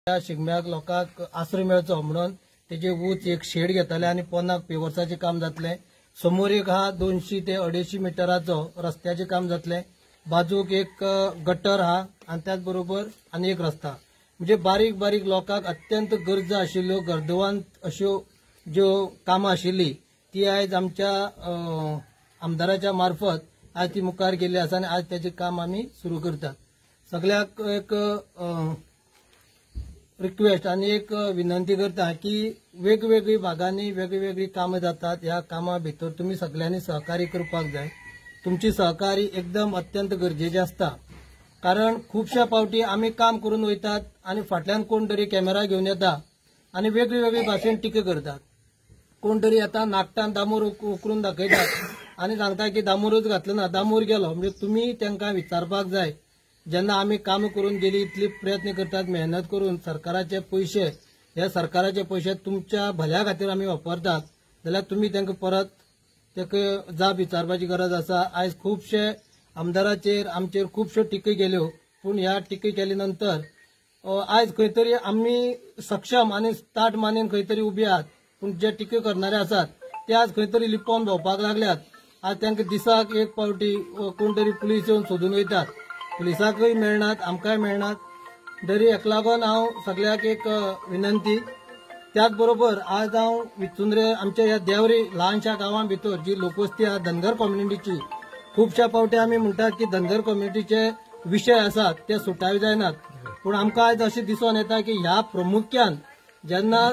त्या शिगम्याक लोकांक आसरो मेळचो म्हणून तेजे ऊंच एक शेड घेतले आनी पोंदाक पेवर्साचें काम जातलें। समोर एक हा 200 ते 250 मिटराचो रस्त्याचें काम जातलें। बाजूक एक गटर हा आनी त्याच बरोबर आनी एक रस्ता, म्हणजे बारीक बारीक लोकांक अत्यंत गरजा आशिल्ल्यो गर्दवंत अश्यो ज्यो कामां आशिल्ली ती आयज आमच्या आमदाराच्या मार्फत आज ती मुखार गेल्ली आसा आनी आज त्याचे काम आमी सुरू करतात। सगळ्याक एक रिक्वेस्ट आणि एक विनंती करता की वेगवेगळी भागांनी वेगवेगळी कामां जातात। ह्या कामां भितर तुम्ही सगळ्यांनी सहकार्य करपाक जाय। तुमची सहकार्य एकदम अत्यंत गरजेचे असता, कारण खूपशा पावटी आम्ही काम करून वयतात आणि फाटल्यान कोण तरी कॅमेरा घेऊन येता आणि वेगळी वेगळी भाशेन टिका करतात। कोण तरी येता नाकटान दामोर उकरून दाखयतात आणि सांगता की दामोरच घातलो ना, दामोर गेलो। म्हणजे तुम्ही त्यांना विचारपाक जाय, जेन्ना आम्ही काम करून गेली इतली प्रयत्न करतात मेहनत करून सरकाराचे पैसे, ह्या सरकाराचे पैसे तुमच्या भल्या खातीर आम्ही वापरतात जाल्यार तुम्ही तांकां परत ताका जाप विचारपाची गरज आसा। आयज खूबशे आमदाराचेर आमचेर खुबश्यो टिका केल्यो, पूण ह्या टिका केले नंतर आयज खंय तरी आमी सक्षम आणि ताट मानेन खंय तरी उबे आहात, पूण जे टिका करणारे आसात ते आज खंय तरी लिपोवन भोंवपाक लागल्यात। आज तांकां दिसाक एक पावटी कोण तरी पुलीस येवन सोदून वयतात, पुलिसाकय मेळनात आमकांय मेळनात। तरी हेका लागून हांव सगळ्याक एक विनंती, त्याच बरोबर आज हांव विचुंद्रे आमच्या ह्या देवरी ल्हानशा गांवां भितर जी लोकवस्ती आहा धनगर कम्युनिटीची, खूबश्या पावटी आमी म्हणटात की धनगर कम्युनिटीचे विशय आसात ते सुटावे जायनात, पूण आमकां आयज अशें दिसून येता की ह्या प्रामुख्यान जेन्ना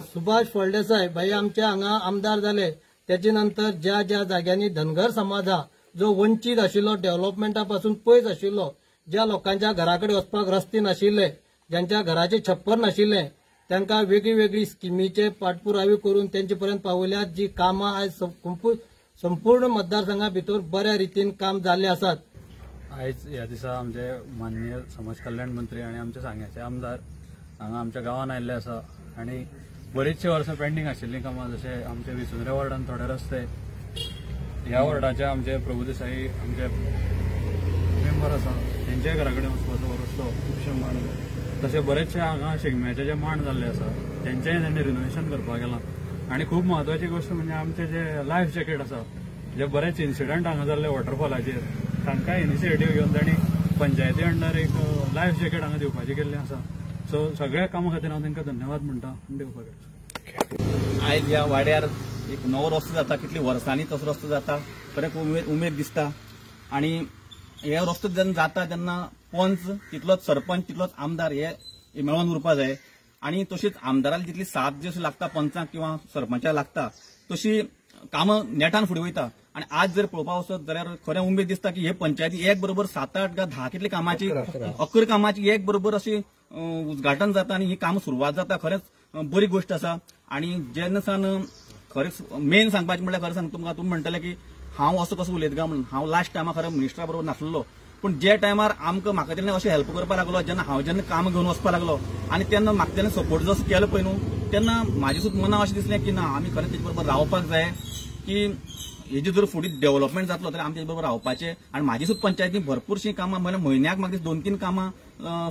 सुभाष फळदेसाय भाई आमच्या हांगा आमदार जाले त्याचे नंतर ज्या ज्या जाग्यांनी धनगर समाज हा जो वंचित आशिल्लो, डेव्हलपमेंटापासून पयस आशिल्लो, ज्या लोकांच्या घराकडे वचपाक रस्ते नाशिल्ले, ज्यांच्या घराचे छप्पर नाशिल्ले, तांकां वेगळी वेगळी स्किमीचे पाठपुरावे करून त्यांचे पर्यंत पावयल्यात। जी कामां आयज संपूर्ण मतदारसंघा भितर बऱ्या रितीन काम जाल्ले आसात। आयज ह्या दिसा आमचे माननीय समाज कल्याण मंत्री आणि आमच्या सांग्याचे आमदार हांगा आमच्या गांवांत आयिल्ले आसा आणि बरीचशी वर्सां पेंडींग आशिल्लीं कामां, जशें आमचे विचुंद्रे वॉर्डान थोडे रस्ते, ह्या वॉर्डाचे आमचे प्रभुदेसाई आमचे मेंबर आसा तेंच्या घरा कडेन वचपाचो रस्तो खुबशे माण, तशें बरेचशे हांगा शिगम्याचे जे मांड जाल्ले आसा तेंचेय तांणी रिनोवेशन करपाक गेलां। आणि खूब महत्वाची गोष्ट म्हणजे आमचे जे लायफ जॅकेट आसा, जे बरेच इन्सिडंट हांगा जाल्ले वॉटरफॉलाचेर, तांकां इनिशिएटीव घेवन तांणी पंचायती अंडर एक लायफ जॅकेट हांगा दिवपाचें केल्लें आसा। सो सगळ्या कामां खातीर हांव तांकां धन्यवाद म्हणटा आनी देवपाक। आयज ह्या वाड्यार एक नवो रस्तो जाता, कितली वर्सांनी तसो रस्तो जाता, खरेंच उमेद दिसता। आणि हे रस्तो जेन्ना जाता तेन्ना पंच तितलोच सरपंच तितलोच आमदार हे मेळोन उरपा जाय। आणि तशीच आमदाराला जितली साथ जशी लागता पंचाक किंवा सरपंचाक लागता तशी कामां नेटान फुडें वयता। आणि आज जर पळोवपाक वचत जाल्यार खरें उमेद दिसता की हे पंचायती एक बरोबर 7-8 काय 10 कितली कामाची 11 कामाची एक बरोबर अशी उद्घाटन जाता आणि ही काम सुरवात जाता। खरेंच बरी गोष्ट आसा। आणि जेन्ना खरेंच मेन सांगपाचें म्हळ्यार खरें सांगता तुमकां, तुमी म्हणटले की हांव असो कसो उलयता काय म्हणून, हांव लास्ट टायमार खरें मिनिस्टरा बरोबर नासलो, पूण जे टायमार आमकां म्हाका तेन्ना अशें हेल्प करपाक लागलो, जेन्ना हांव जेन्ना काम घेवन वचपाक लागलो आनी तेन्ना म्हाका तेन्ना सपोर्ट जसो केलो पळय न्हू, तेन्ना म्हाजे सुद्दां मनां अशें दिसलें की ना आमी खरें तेजे बरोबर रावपाक जाय, की हेजी जर फुडें डेव्हलपमेंट जातलो जाल्यार आमी तेजे बरोबर रावपाचें। आनी म्हाजी सुद्दां पंचायतीन भरपूरशीं कामां म्हळ्यार म्हयन्याक म्हाका 2-3 कामां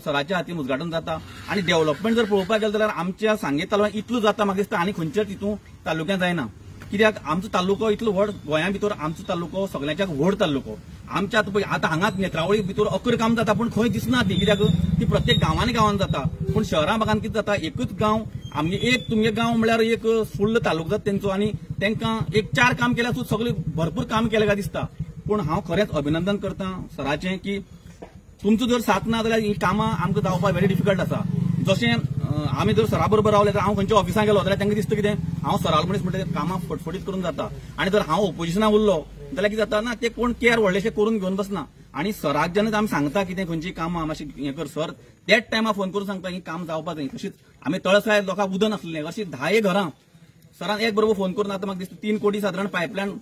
सराच्या हातीन उद्घाटन जाता। आनी डेव्हलपमेंट जर पळोवपाक गेलो जाल्यार आमच्या सांगे तालुक्यांत इतलो जाता म्हाका दिसता आनी खंयच्याच हितून तालुक्यांत जायना। कित्याक आमचो तालुको इतलो व्हड, गोंया भितर आमचो तालुको सगळ्यांच्याक व्हड तालुको। आमच्या आतां हांगा नेत्रावळी भितर 11 काम जाता पूण खंय दिसना ती, कित्याक ती प्रत्येक गांवांनी जाता। पूण शहरा भागांत कितें जाता, एकूच गांव आमगे एक तुमगे गांव म्हळ्यार एक फुल्ल तालुको जाता तेंचो, आनी तांकां 1-4 काम केल्यार सुद्दां सगळें भरपूर काम केलें काय दिसता। पूण हांव खरेंच अभिनंदन करता सराचें की तुमचो जर साथ ना जाल्यार ही कामां आमकां जावपाक व्हेरी डिफिकल्ट आसा। जशें आमी जर सरा बरोबर रावले जाल्यार हांव खंयच्या ऑफिसांत गेलो जाल्यार तांकां दिसता कितें हांव सराल मनीस म्हणटा ते कामां फटफटीत करून जाता। आनी जर हांव ओपोजिशनाक उरलो जाल्यार कितें जाता ना, ते कोण केअर व्हडलेशें करून घेवन बसना। आनी सराक जेन्ना आमी सांगता कितें खंयची कामां मातशी हें कर सर, त्याच टायमार फोन करून सांगता ही काम जावपाक जाय। तशीच आमी तळसाय लोकांक उदक नासलें, अशी 10 घरां सरान एक बरोबर फोन करून आतां म्हाका दिसता 3 कोटी सादारण पायपलायन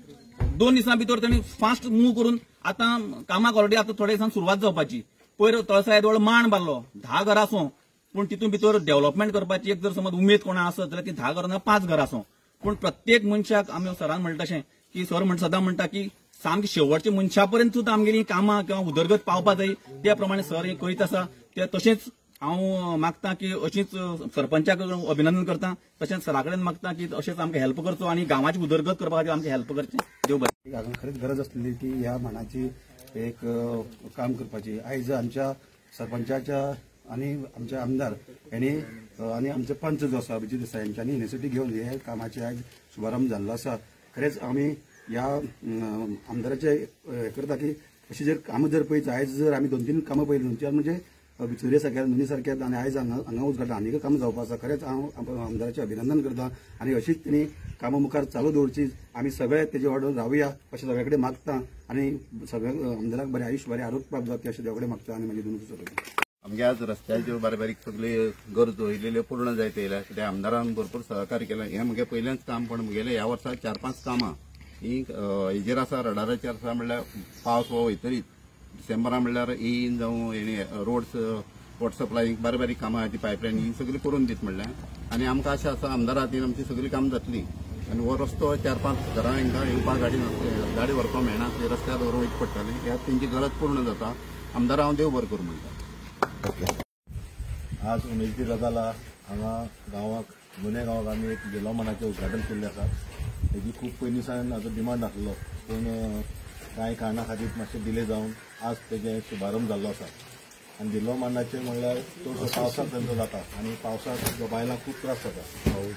2 दिसां भितर तांणी फास्ट मूव करून आतां कामाक ऑलरेडी आतां थोड्या दिसांनी सुरवात जावपाची। पयर तळसाय जवळ मांड बारलो 10 घरां आसूं, पूण तितून भितर डेव्हलपमेंट करपाची एक जर समज उमेद कोणा आसत जाल्यार ती 10 घरां 5 घरां आसूं। पूण प्रत्येक मनशाक आमी सरान म्हणटा तशें की सर सदां म्हणटा की सामकी शेवटच्या मनशा पर्यंत सुद्दां आमगेली कामां किंवा उदरगत पावपा जाय, त्या प्रमाणे सर हें करीत आसा। ते तशेंच हांव मागता की अशीच सरपंचाक अभिनंदन करता, तशेंच सरा कडेन मागता की अशेंच आमकां हेल्प करचो आणि गांवाची उदरगत करपा खातीर आमकां हेल्प करचें. देव बरें. हांगा खरीच गरज आसलेली की ह्या म्हाणाची एक काम करपाची. आयज आमच्या सरपंचाच्या आणि आमचे आमदार यांनी आणि आमचे पंच जो आसा अभिजित देसाई यांच्यानी इनिशिएटीव घेवन हे कामाचे आयज शुभारंभ जाल्लो आसा. खरेंच आमी ह्या आमदाराचे हे करता की अशी जर कामां जर पळयत आयज जर आमी 2-3 कामां पळयली न्हू म्हणजे बिचोरे सारक्या नुनी सारक्यात आनी आयज हांगा उजगाडटा आनीक कामां जावपा आसा. खरेंच हांव आमदाराचें अभिनंदन करता आनी अशीच तेणी कामां मुखार चालू दवरची. आमी सगळे तेजे वांगडा रावया अशें सगळे कडेन मागता आनी सगळ्या आमदाराक बरें आयुश्य बरें आरोग्य प्राप्त जावचें अशें देवा कडेन मागता आनी म्हाजी दोनूय सगळे. आमगे आज रस्त्याच्यो बारीक सगळे गरजो इल्ल्यो पूर्ण जायत येयल्या कित्याक आमदारान भरपूर सहकार्य केलें. हें म्हगे पयलेंच काम पण म्हगेलें ह्या वर्सा 4-5 कामां ही हेजेर आसा रडाराचेर आसा म्हणल्यार पावस हो वयतरीच डिसेंबरा म्हणल्यार येयन जावं हेणी रोड्स वॉटर सप्लायींग बारीक कामां ती पायपलायन ही सगळी करून दीत म्हणलें आनी आमकां आशा आसा आमदारा खातीर आमची सगळी कामां जातली आनी हो रस्तो 4-5 घरां हांकां येवपाक गाडी व्हरपाक मेळना ते रस्त्यार व्हरून वयचे पडटालें. ह्या तेंची गरज पूर्ण जाता. आमदारा हांव देव बरें करूं म्हणटा. आज उमेदची गजाला हांगा गांवाक नुने गांवाक आमी एक जिल्लो मनाचें उद्घाटन केल्लें आसा. हेजी खूब पयलींसान हाजो डिमांड आसलो पूण कांय कारणां खातीर मातशें डिले जावन आज तेजें शुभारंभ जाल्लो आसा. आनी जिल्लो मांडाचें म्हणल्यार चडसो पावसाक तेंचो जाता आनी पावसाक बायलांक खूब त्रास जाता.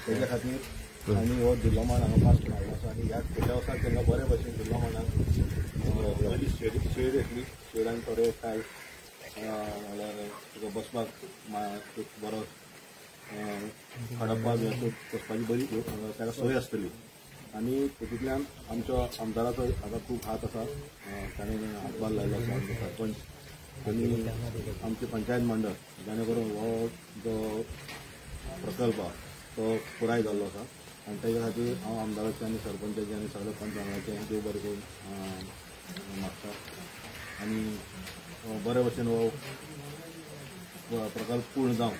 तेज्या खातीर आनी हो जिल्लो मांड हांगा पास मारलो आसा आनी ह्या फुडल्या वर्साक तेंकां बरे भशेन जिल्लो मांडाक शेड येतली. शेडान थोडे काय म्हळ्यार तुका बसपाक एक बरो खडप्पा बी अशें बसपाची बरी ताका सोय आसतली आनी तातूंतल्यान आमचो आमदाराचो हाका खूब हात आसा. ताणें हातभार लायलो आसा आमचो सरपंच आनी आमचे पंचायत मंडळ जाणे करून हो जो प्रकल्प तो पुराय जाल्लो आसा आनी तेज्या खातीर हांव आमदाराचें आनी सरपंचाचें आनी सगळे पंच वांगडाचें देव बरें करून मागता आनी बरे भशेन हो प्रकल्प पूर्ण जावं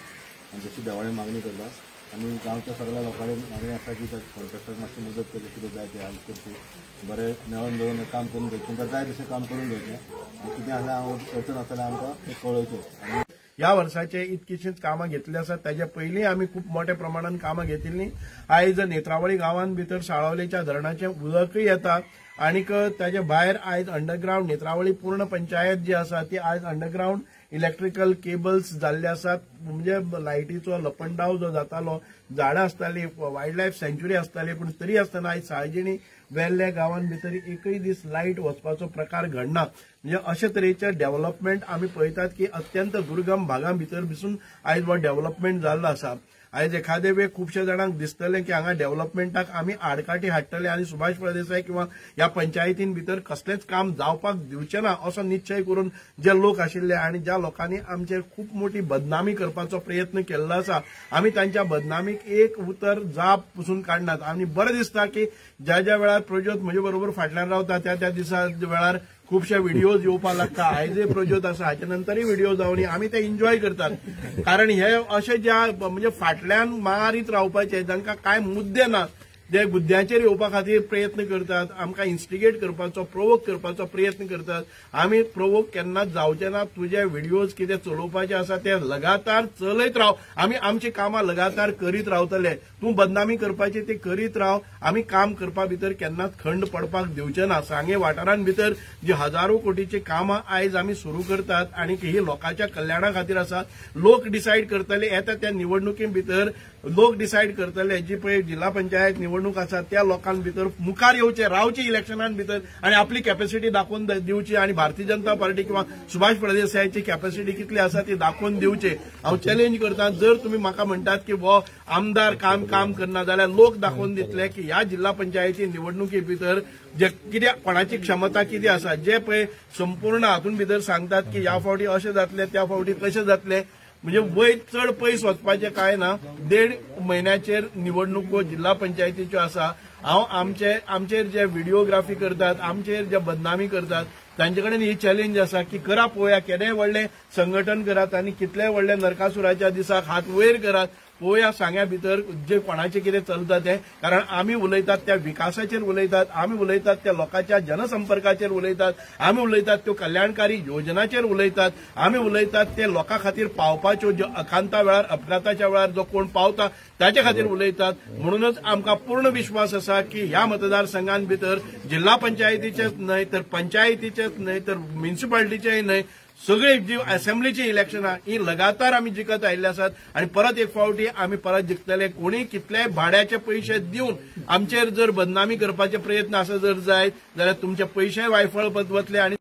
आनी तशी देवाळें मागणी करता. आनी गांवच्या सगळ्या लोकांनी मागणी आसा की कॉन्ट्रॅक्टराक मातशी मदत केली कितें जाय तें हेल्प करची. बरें मेळोन दवरून हें काम करून घेवचें तुमकां जाय तशें काम करून घेवचें आनी कितें आसल्यार हांव अडचण आसल्यार आमकां तें कळोवचें. ह्या वर्साचे इतकीशीच कामां घेतली आसात. ताच्या पयलीं आमी खूब मोठ्या प्रमाणात कामां घेतिल्लीं. आयज नेत्रावळी गांवांत भितर साळावलेच्या धरणाचें उदकय येता आनीक ताचे भायर आयज अंडरग्रावंड नेत्रावळी पूर्ण पंचायत जी आसा ती आयज अंडरग्रावंड इलेक्ट्रिकल केबल्स जाल्ले आसात. म्हणजे लायटीचो लपंडाव जो जातालो, झाडां आसतालीं, वायल्ड लायफ सँच्युरी आसताली पूण तरी आसतना आयज साळजिणी वेल्ल्या गांवांत भितर एकय दीस लायट वचपाचो प्रकार घडना. म्हणजे अशे तरेचे डेव्हलपमेंट आमी पळयतात की अत्यंत दुर्गम भागां भितर पसून आयज हो डेव्हलपमेंट जाल्लो आसा. आयज एखादे वेळ खुबशे जाणांक दिसतलें की हांगा डेव्हलपमेंटाक आमी आडकाठी हाडटले आनी सुभाष फळदेसाय किंवा ह्या पंचायतीन भितर कसलेंच काम जावपाक दिवचें ना असो निश्चय करून जे लोक आशिल्ले आनी ज्या लोकांनी आमचेर खूब मोठी बदनामी करपाचो प्रयत्न केल्लो आसा आमी तांच्या बदनामीक एक उतर जाप पसून काडनात. आनी बरें दिसता की ज्या वेळार प्रज्योत म्हजे बरोबर फाटल्यान रावता त्या दिसा वेळार खुबशे व्हिडिओज येवपाक लागता. आयजय प्रज्योत आसा, हाचे नंतरय व्हिडिओ जावनी आमी ते एन्जॉय करतात. कारण हे अशे ज्या म्हणजे फाटल्यान मारीत रावपाचे जांकां कांय मुद्दे ना जे मुद्द्याचेर येवपा खातीर प्रयत्न करतात, आमकां इन्स्टिगेट करपाचो प्रोवोक करपाचो प्रयत्न करतात. आमी प्रोवोक केन्नाच जावचे ना. तुजे व्हिडिओज कितें चलोवपाचे आसा ते लगातार चलयत राव. आमी आमची कामां लगातार करीत रावतले. तूं बदनामी करपाची ती करीत राव. आमी काम करपा भितर केन्नाच खंड पडपाक दिवचे ना. सांगे वाठारांत भितर जी हजारो कोटीची कामां आयज आमी सुरू करतात आनी ही लोकांच्या कल्याणा खातीर आसा. लोक डिसायड करतले. येता त्या निवडणुके भितर लोक डिसायड करतले. जी पळय जिल्हा पंचायत निवडणूक आसा त्या लोकां भितर मुखार येवचे, रावचे इलेक्शनां भितर आनी आपली कॅपॅसिटी दाखोवन दिवची आनी भारतीय जनता पार्टी किंवा सुभाष फळदेसायाची कॅपॅसिटी कितली आसा ती दाखोवन दिवचे. हांव चॅलेंज करता. जर तुमी म्हाका म्हणटात की हो आमदार काम करना जाल्यार लोक दाखोवन दितले की ह्या जिल्हा पंचायती निवडणुके भितर जे कितें कोणाची क्षमता कितें आसा. जे पळय संपूर्ण हातून भितर सांगतात की ह्या फावटी अशें जातलें त्या फावटी तशें जातलें. म्हणजे वयर चड पयस वचपाचें कांय ना. 1.5 म्हयन्याचेर निवडणुको जिल्हा पंचायतीच्यो आसा. हांव आमचेर जे व्हिडिओग्राफी करतात, आमचेर जे बदनामी करतात तांचे कडेन ही चॅलेंज आसा की करा पळोवया केदेंय व्हडलें संघटन करात आनी कितलेय व्हडले नरकासुराच्या दिसाक हात वयर करात पळोवया सांग्या भितर जे कोणाचे कितें चलता तें, कारण आमी उलयतात त्या विकासाचेर उलयतात, आमी उलयतात त्या लोकांच्या जनसंपर्काचेर उलयतात, आमी उलयतात त्यो कल्याणकारी योजनाचेर उलयतात, आमी उलयतात ते लोकां खातीर पावपाच्यो ज्यो अखांता वेळार अपघाताच्या वेळार जो कोण पावता ताचे खातीर उलयतात. म्हणूनच आमकां पूर्ण विश्वास आसा की ह्या मतदारसंघान भितर जिल्हा पंचायतीचेच न्हय तर पंचायतीचेच न्हय तर म्युनिसिपालिटीचेय न्हय, सगळी जी असेंब्लीची इलेक्शनां ही लगातार आमी जिखत आयिल्ले आसात आणि परत एक फावटी आमी परत जिखतले. कोणी कितलेय भाड्याचे पयशे दिवन आमचेर जर बदनामी करपाचे प्रयत्न आसा जर जायत जाल्यार तुमचे पयशे वायफळ वतले आणि